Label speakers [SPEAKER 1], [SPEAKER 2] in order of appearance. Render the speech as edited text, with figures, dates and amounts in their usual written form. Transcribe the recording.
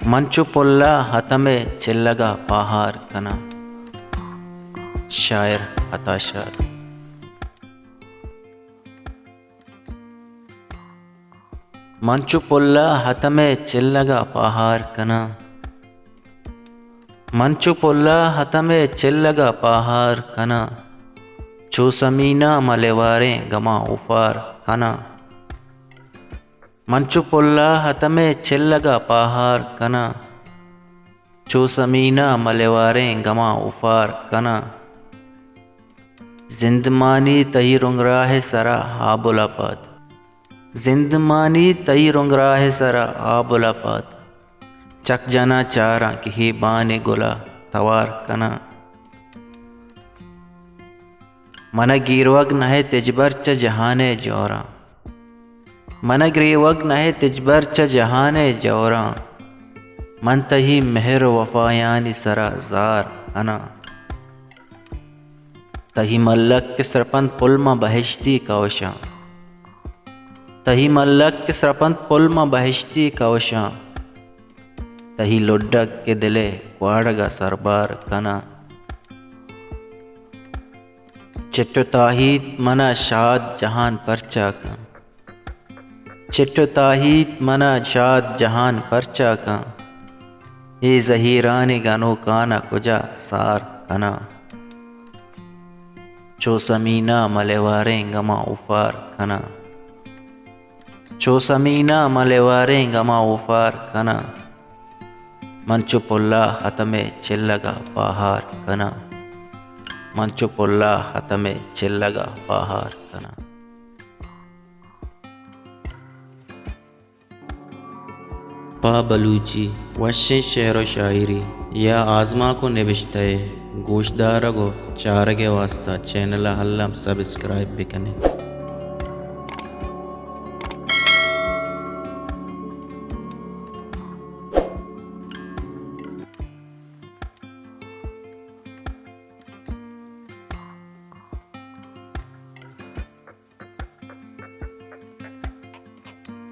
[SPEAKER 1] मंचु पुल्ला हतमे चिल्लगा पहार कना। शायर हताशार। मंचु पुल्ला हतमे चिल्लगा पहार कना। मंचु पुल्ला हतमे चिल्लगा पहार कना। चूसमीना मलेवारे गमा उफार कना। मंचु पुल्ला हतमे चिल्लगा पहार कना। चूसमीना मलेवारे गमा उफार कना। जिंदमानी तही रुंगराहे सरा आबुलापात। जिंदमानी तई रुंगराहे सरा आबुलापात। चक जना चारा कि ही बाने गुला तवार कना। मन गिरवग नहे तिजबर च जहाने जोरा। मन गिरवग नहे तिजबर च जहाने जोरा। मन तही मेहर वफायानी सरा जार कना। तही मल्लक के सरपंत पुलमा बहिश्ती कवशा। तही मल्लक के सरपंत पुलमा बहिश्ती कवशा। तही लुड्डक के दिले क्वाड़गा सरबार कना। चिट्टो ताहीत मना शाद जहान परचा का। चिट्टो ताहीत मना शाद जहान परचा का। ये जहीरानी गानो काना कुजा सार कना। चोसमीना मलेवारे गमा उफार कना। चोसमीना मलेवारे गमा उफार कना। मंचु पुल्ला हतमे चिल्लगा पहार कना। मंचु पुल्ला हतमे चिल्लगा पहार कना। पा बलूची वश्य शेर व शायरी या आज़मा को निबिश्ते गोशदार गो चारगे वास्ता चैनल हल्लम सब्सक्राइब भी कने।